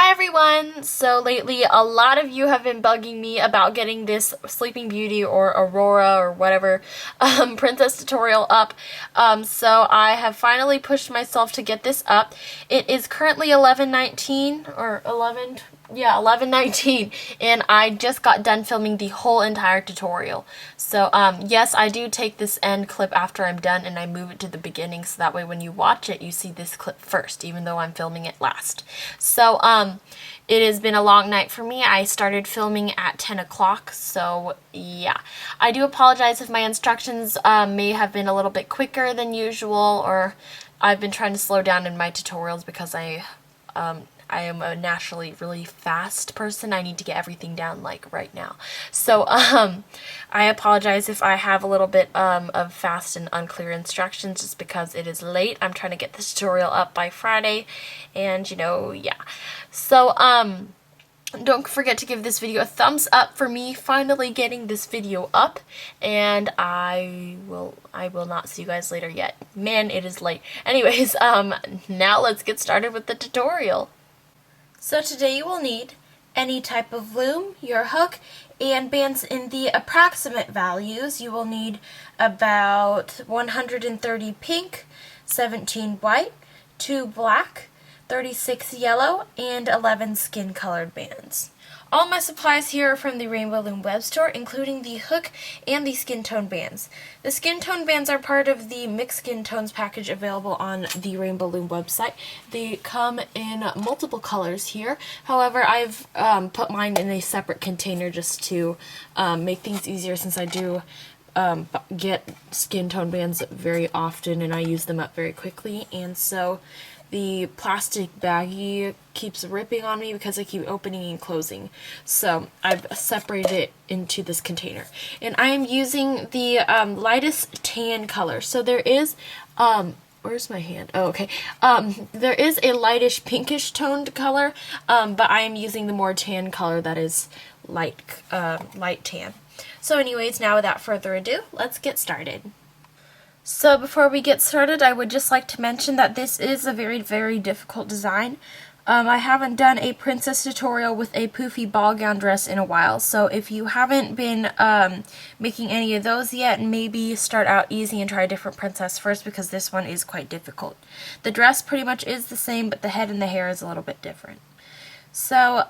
Hi everyone! So lately a lot of you have been bugging me about getting this Sleeping Beauty or Aurora or whatever princess tutorial up. So I have finally pushed myself to get this up. It is currently 11:19 or 11:19 and I just got done filming the whole entire tutorial. So yes, I do take this end clip after I'm done and I move it to the beginning so that way when you watch it you see this clip first, even though I'm filming it last. So it has been a long night for me. I started filming at 10 o'clock, so yeah. I do apologize if my instructions may have been a little bit quicker than usual, or I've been trying to slow down in my tutorials because I am a naturally really fast person. I need to get everything down like right now. So I apologize if I have a little bit of fast and unclear instructions just because it is late. I'm trying to get this tutorial up by Friday and yeah. So don't forget to give this video a thumbs up for me finally getting this video up, and I will not see you guys later yet. Man, it is late. Anyways, now let's get started with the tutorial. So today you will need any type of loom, your hook, and bands in the approximate values. You will need about 130 pink, 17 white, 2 black, 36 yellow, and 11 skin colored bands. All my supplies here are from the Rainbow Loom web store, including the hook and the skin tone bands. The skin tone bands are part of the mixed skin tones package available on the Rainbow Loom website. They come in multiple colors here. However, I've put mine in a separate container just to make things easier, since I do get skin tone bands very often and I use them up very quickly, and so the plastic baggie keeps ripping on me because I keep opening and closing. So I've separated it into this container. And I am using the lightest tan color. So there is, where's my hand? Oh, okay. There is a lightish pinkish toned color, but I am using the more tan color that is light tan. So anyways, now without further ado, let's get started. So before we get started, I would just like to mention that this is a very, very difficult design. I haven't done a princess tutorial with a poofy ball gown dress in a while, so if you haven't been making any of those yet, maybe start out easy and try a different princess first, because this one is quite difficult. The dress pretty much is the same, but the head and the hair is a little bit different. So,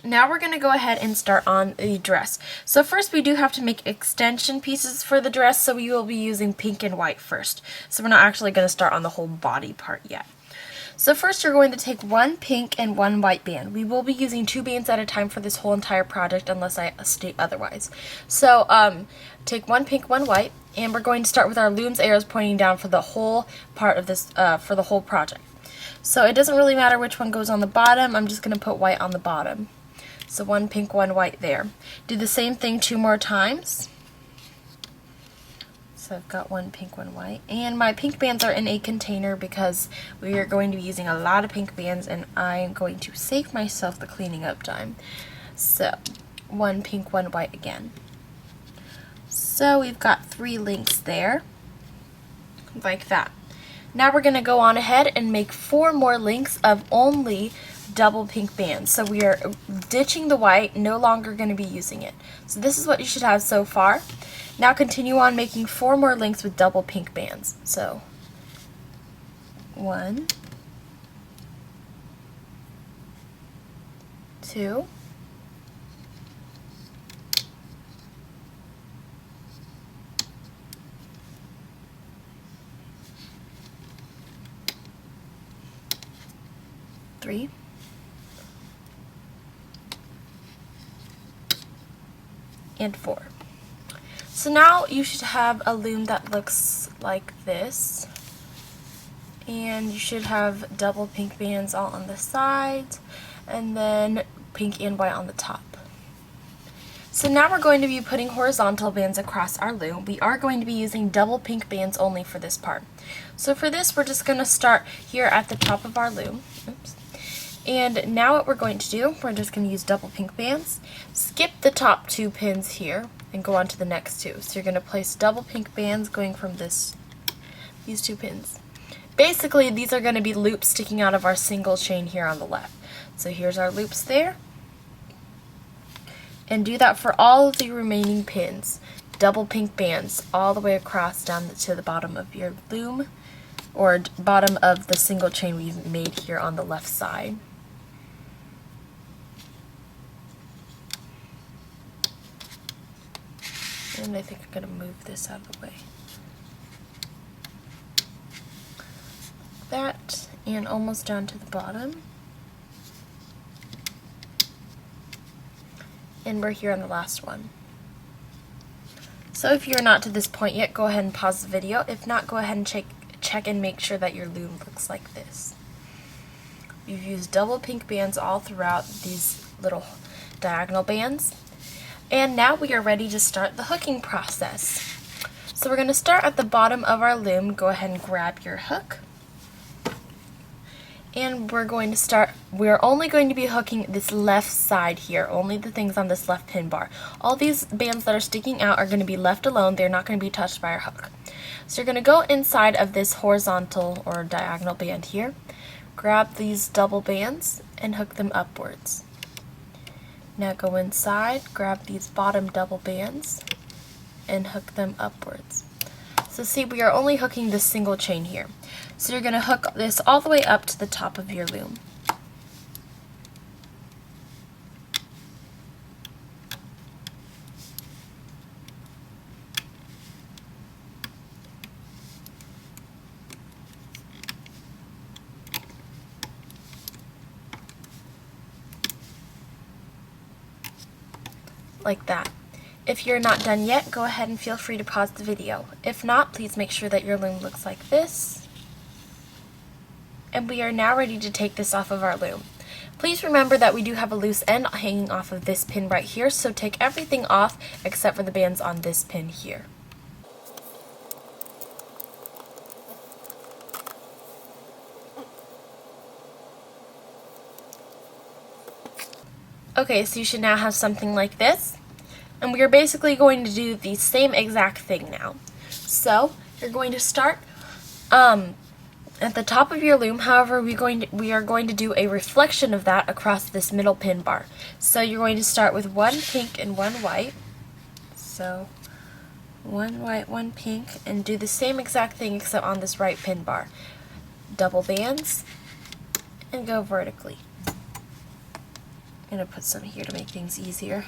now we're going to go ahead and start on the dress. So first we do have to make extension pieces for the dress, so we will be using pink and white first. So we're not actually going to start on the whole body part yet. So first you're going to take one pink and one white band. We will be using 2 bands at a time for this whole entire project unless I state otherwise. So take one pink, one white, and we're going to start with our loom's arrows pointing down for the whole part of this, for the whole project. So it doesn't really matter which one goes on the bottom, I'm just going to put white on the bottom. So one pink, one white there. Do the same thing 2 more times. So I've got one pink, one white. And my pink bands are in a container because we are going to be using a lot of pink bands and I'm going to save myself the cleaning up time. So one pink, one white again. So we've got 3 links there, like that. Now we're going to go on ahead and make 4 more links of only double pink bands. So we are ditching the white, no longer going to be using it. So this is what you should have so far. Now continue on making 4 more links with double pink bands. So 1, 2, 3, and 4. So now you should have a loom that looks like this, and you should have double pink bands all on the sides and then pink and white on the top. So now we're going to be putting horizontal bands across our loom. We are going to be using double pink bands only for this part. So for this we're just going to start here at the top of our loom. Oops. And now what we're going to do, we're just going to use double pink bands, skip the top 2 pins here, and go on to the next 2. So you're going to place double pink bands going from these 2 pins. basically these are going to be loops sticking out of our single chain here on the left. So here's our loops there. And do that for all of the remaining pins. Double pink bands all the way across down to the bottom of your loom, or bottom of the single chain we've made here on the left side. And I think I'm going to move this out of the way. That, and almost down to the bottom. And we're here on the last one. So if you're not to this point yet, go ahead and pause the video. If not, go ahead and check and make sure that your loom looks like this. We've used double pink bands all throughout these little diagonal bands. And now we are ready to start the hooking process. So we're going to start at the bottom of our loom. Go ahead and grab your hook. And we're only going to be hooking this left side here, only the things on this left pin bar. All these bands that are sticking out are going to be left alone. They're not going to be touched by our hook. So you're going to go inside of this horizontal or diagonal band here, grab these double bands and hook them upwards. Now go inside, grab these bottom double bands and hook them upwards. So see, we are only hooking this single chain here. So you're going to hook this all the way up to the top of your loom. Like that. If you're not done yet, go ahead and feel free to pause the video. If not, please make sure that your loom looks like this. And we are now ready to take this off of our loom. Please remember that we do have a loose end hanging off of this pin right here, so take everything off except for the bands on this pin here. Okay, so you should now have something like this. And we are basically going to do the same exact thing now. So you're going to start at the top of your loom. However, we are going to do a reflection of that across this middle pin bar. So you're going to start with one pink and one white. So one white, one pink, and do the same exact thing except on this right pin bar. Double bands and go vertically. I'm going to put some here to make things easier.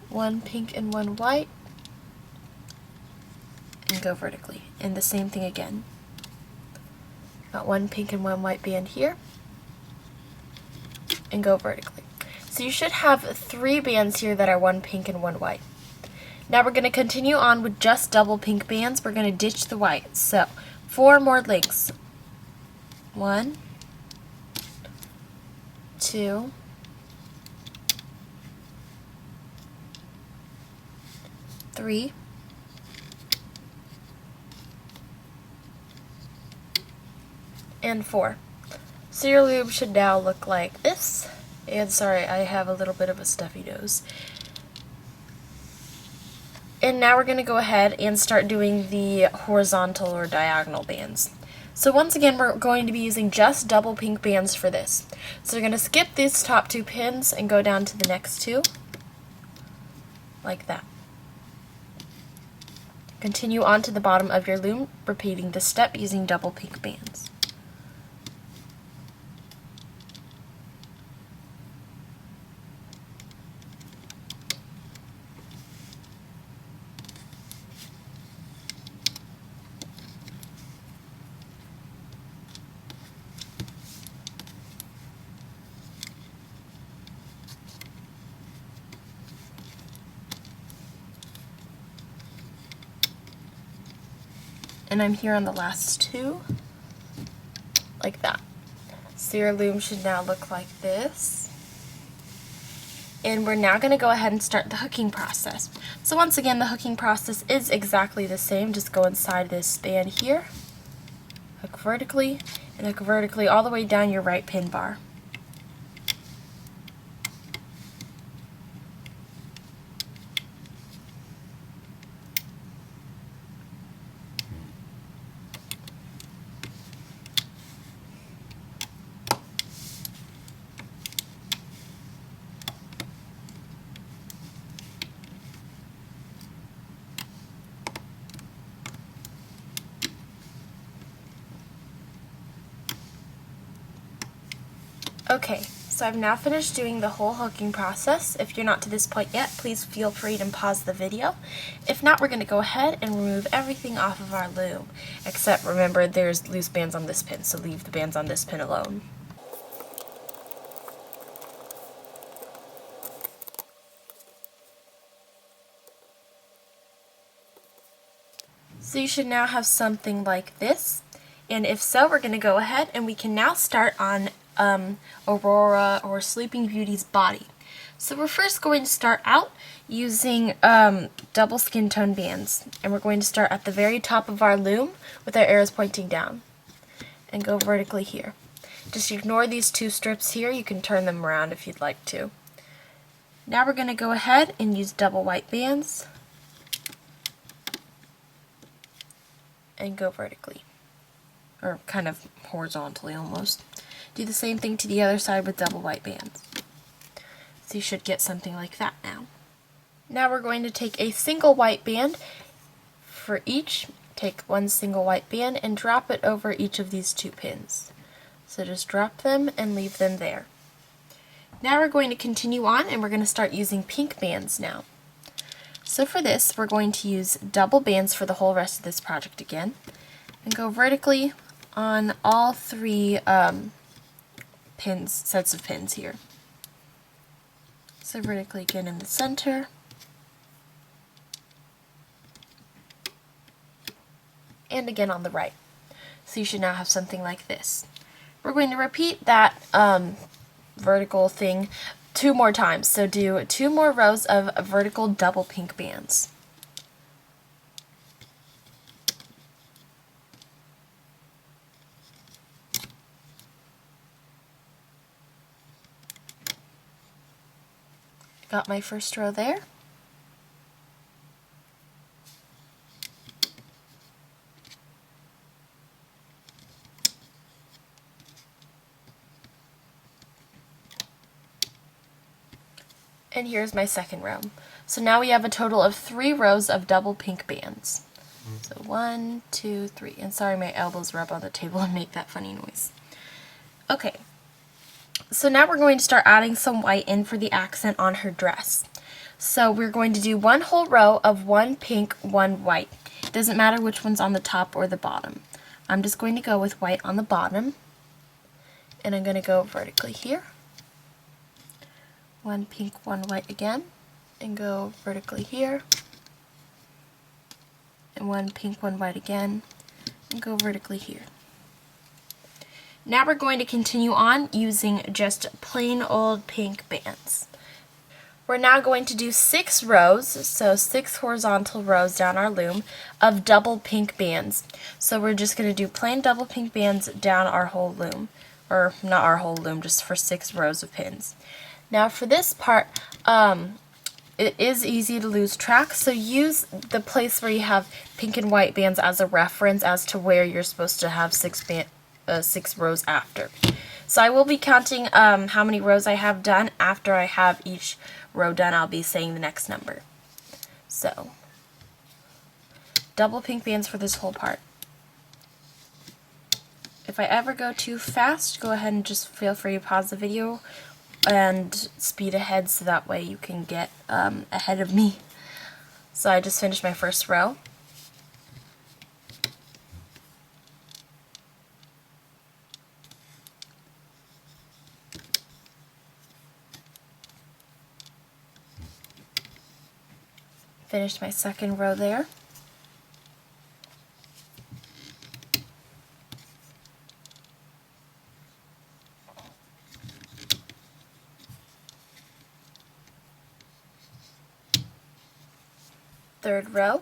One pink and one white, and go vertically. And the same thing again. Got one pink and one white band here, and go vertically. So you should have 3 bands here that are one pink and one white. Now we're going to continue on with just double pink bands. We're going to ditch the white. So 4 more links. 1, 2, 3, and 4. So your loom should now look like this. And sorry, I have a little bit of a stuffy nose. And now we're going to go ahead and start doing the horizontal or diagonal bands. So once again, we're going to be using just double pink bands for this. So you're going to skip these top 2 pins and go down to the next 2, like that. Continue on to the bottom of your loom, repeating the step using double pink bands. And I'm here on the last 2, like that. So your loom should now look like this. And we're now going to go ahead and start the hooking process. So once again, the hooking process is exactly the same. Just go inside this band here, hook vertically, and hook vertically all the way down your right pin bar. Okay, so I've now finished doing the whole hooking process. If you're not to this point yet, please feel free to pause the video. If not, we're going to go ahead and remove everything off of our loom. Except remember, there's loose bands on this pin, so leave the bands on this pin alone. So you should now have something like this. And if so, we're going to go ahead and we can now start on Aurora or Sleeping Beauty's body. So we're first going to start out using double skin tone bands. And we're going to start at the very top of our loom with our arrows pointing down. And go vertically here. Just ignore these two strips here. You can turn them around if you'd like to. Now we're going to go ahead and use double white bands. And go vertically. Or kind of horizontally almost. Do the same thing to the other side with double white bands. So you should get something like that now. Now we're going to take a single white band for each. Take one single white band and drop it over each of these two pins. So just drop them and leave them there. Now we're going to continue on and we're going to start using pink bands now. So for this, we're going to use double bands for the whole rest of this project again. And go vertically on all three sets of pins here. So vertically again in the center. And again on the right. So you should now have something like this. We're going to repeat that vertical thing 2 more times. So do 2 more rows of vertical double pink bands. Got my first row there. And here's my second row. So now we have a total of 3 rows of double pink bands. So 1, 2, 3. And sorry, my elbows rub on the table and make that funny noise. Okay. So now we're going to start adding some white in for the accent on her dress. So we're going to do 1 whole row of 1 pink, 1 white. It doesn't matter which one's on the top or the bottom. I'm just going to go with white on the bottom. And I'm going to go vertically here. 1 pink, 1 white again. And go vertically here. And 1 pink, 1 white again. And go vertically here. Now we're going to continue on using just plain old pink bands. We're now going to do 6 rows, so 6 horizontal rows down our loom of double pink bands. So we're just going to do plain double pink bands down our whole loom. Or not our whole loom, just for 6 rows of pins. Now for this part, it is easy to lose track, so use the place where you have pink and white bands as a reference as to where you're supposed to have 6 rows after. So I will be counting how many rows I have done. After I have each row done, I'll be saying the next number. So, double pink bands for this whole part. If I ever go too fast, go ahead and just feel free to pause the video and speed ahead so that way you can get ahead of me. So I just finished my first row. Finished my second row there. Third row.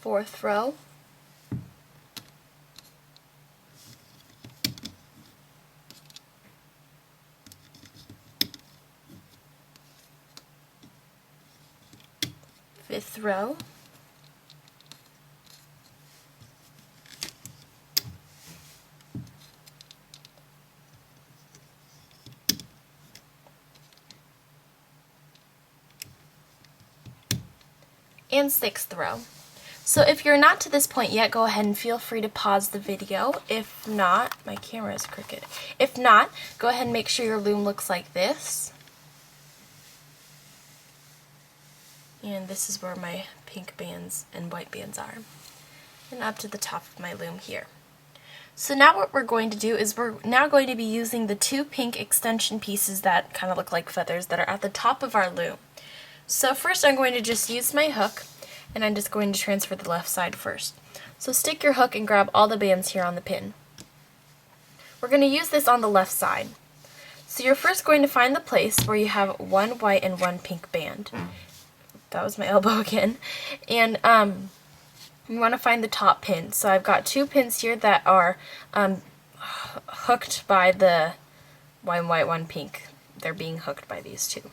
Fourth row. Fifth row. and 6th row. So if you're not to this point yet, go ahead and feel free to pause the video. If not, my camera is crooked. If not, go ahead and make sure your loom looks like this. And this is where my pink bands and white bands are. And up to the top of my loom here. So now what we're going to do is we're now going to be using the 2 pink extension pieces that kind of look like feathers that are at the top of our loom. So first I'm going to just use my hook, and I'm just going to transfer the left side first. So stick your hook and grab all the bands here on the pin. We're going to use this on the left side. So you're first going to find the place where you have 1 white and 1 pink band. That was my elbow again. And you want to find the top pin. So I've got 2 pins here that are hooked by the 1 white, 1 pink. They're being hooked by these 2.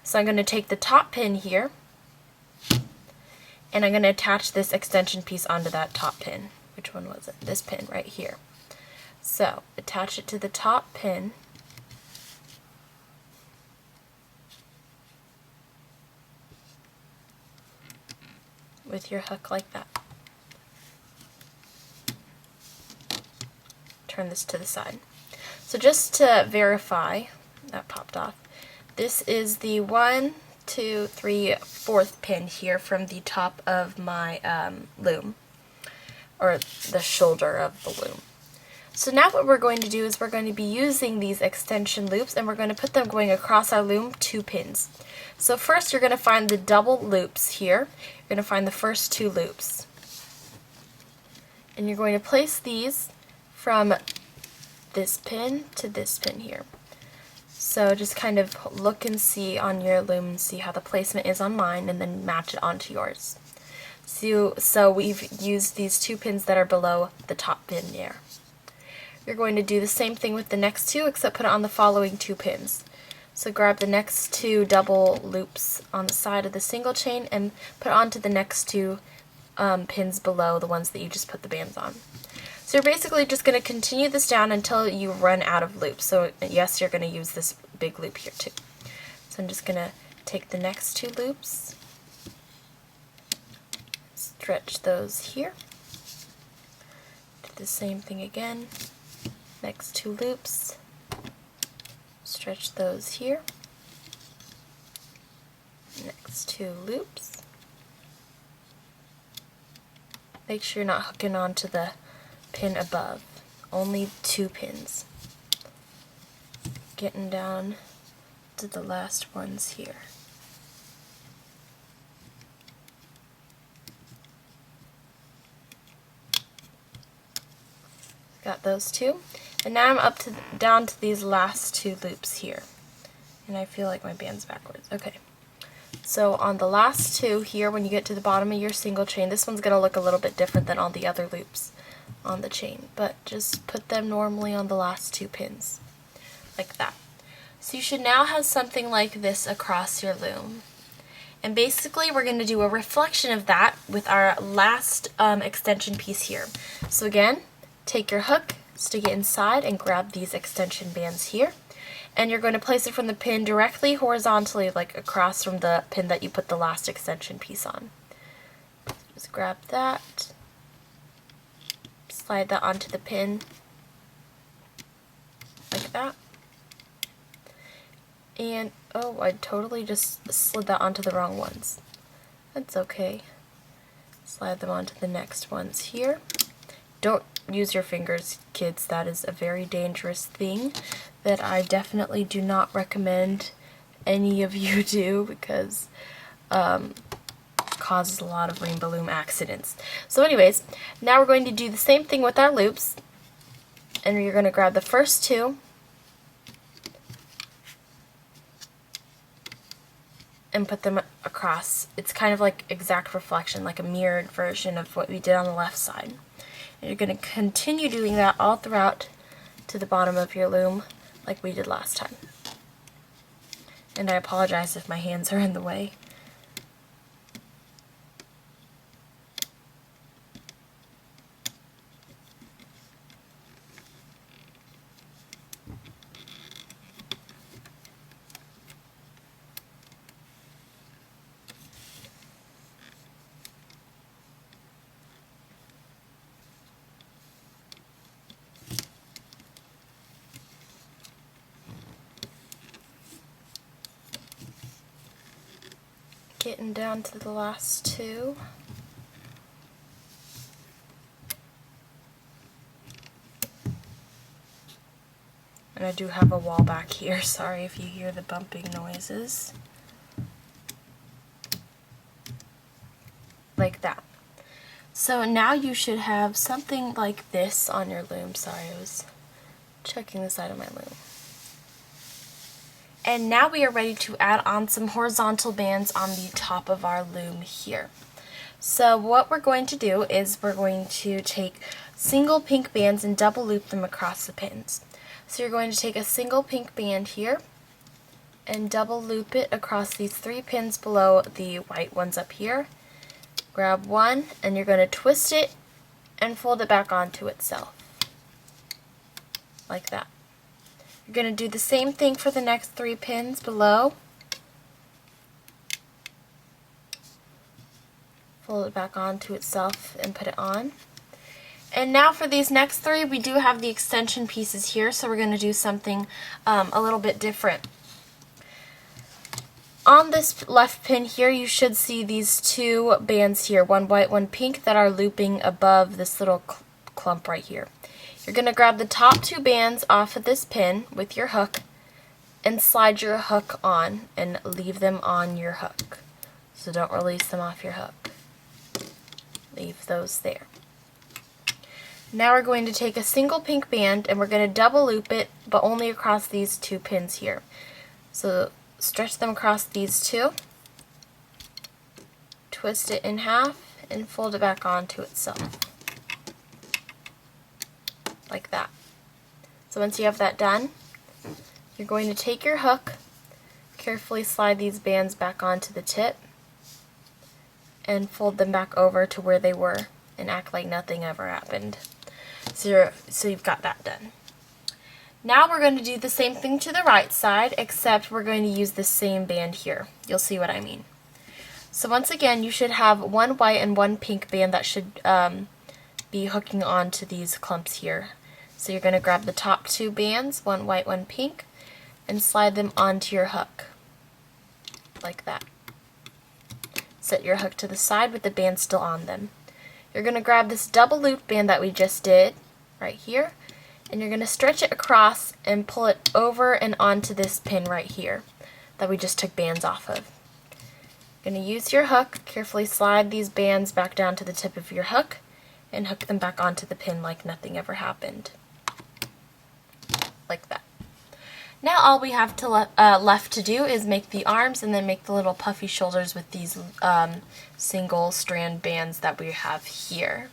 So I'm going to take the top pin here, and I'm going to attach this extension piece onto that top pin. Which one was it? This pin right here. So attach it to the top pin. With your hook like that. Turn this to the side. So just to verify, that popped off, this is the 1, 2, 3, 4th pin here from the top of my loom, or the shoulder of the loom. So now what we're going to do is we're going to be using these extension loops, and we're going to put them going across our loom 2 pins. So first you're going to find the double loops here. You're going to find the first 2 loops. And you're going to place these from this pin to this pin here. So just kind of look and see on your loom and see how the placement is on mine, and then match it onto yours. So we've used these 2 pins that are below the top pin there. You're going to do the same thing with the next 2, except put it on the following 2 pins. So grab the next 2 double loops on the side of the single chain and put it onto the next 2 pins below the ones that you just put the bands on. So you're basically just going to continue this down until you run out of loops. So yes, you're going to use this big loop here too. So I'm just going to take the next 2 loops, stretch those here, do the same thing again, next 2 loops, stretch those here, next 2 loops. Make sure you're not hooking onto the pin above, only 2 pins. Getting down to the last ones here. Got those 2, and now I'm down to these last 2 loops here, and I feel like my band's backwards. Okay, so on the last 2 here, when you get to the bottom of your single chain, this one's going to look a little bit different than all the other loops on the chain, but just put them normally on the last 2 pins, like that. So you should now have something like this across your loom. And basically we're going to do a reflection of that with our last extension piece here. So again, take your hook, stick it inside, and grab these extension bands here. And you're going to place it from the pin directly horizontally, like across from the pin that you put the last extension piece on. Just grab that, slide that onto the pin, like that. And, oh, I totally just slid that onto the wrong ones. That's okay. Slide them onto the next ones here. Don't use your fingers, kids. That is a very dangerous thing that I definitely do not recommend any of you do, because causes a lot of rainbow loom accidents. So anyways, now we're going to do the same thing with our loops, and you're going to grab the first 2 and put them across. It's kind of like exact reflection, like a mirrored version of what we did on the left side. And you're going to continue doing that all throughout to the bottom of your loom like we did last time. And I apologize if my hands are in the way. Getting down to the last two. And I do have a wall back here, sorry if you hear the bumping noises. Like that. So now you should have something like this on your loom. Sorry, I was checking the side of my loom. And now we are ready to add on some horizontal bands on the top of our loom here. So what we're going to do is we're going to take single pink bands and double loop them across the pins. So you're going to take a single pink band here and double loop it across these 3 pins below the white ones up here. Grab one and you're going to twist it and fold it back onto itself. Like that. You're going to do the same thing for the next 3 pins below. Fold it back onto itself and put it on. And now for these next 3, we do have the extension pieces here, so we're going to do something a little bit different. On this left pin here, you should see these 2 bands here, one white, one pink, that are looping above this little clump right here. You're going to grab the top 2 bands off of this pin with your hook and slide your hook on and leave them on your hook. So don't release them off your hook. Leave those there. Now we're going to take a single pink band and we're going to double loop it, but only across these 2 pins here. So stretch them across these 2, twist it in half, and fold it back onto itself. Like that. So once you have that done, you're going to take your hook, carefully slide these bands back onto the tip, and fold them back over to where they were and act like nothing ever happened. So you've got that done. Now we're going to do the same thing to the right side, except we're going to use the same band here. You'll see what I mean. So once again, you should have one white and one pink band that should be hooking onto these clumps here. So you're going to grab the top 2 bands, one white, one pink, and slide them onto your hook. Like that. Set your hook to the side with the band still on them. You're going to grab this double loop band that we just did right here, and you're going to stretch it across and pull it over and onto this pin right here that we just took bands off of. You're going to use your hook, carefully slide these bands back down to the tip of your hook, and hook them back onto the pin like nothing ever happened. Like that. Now all we have to left to do is make the arms and then make the little puffy shoulders with these single strand bands that we have here.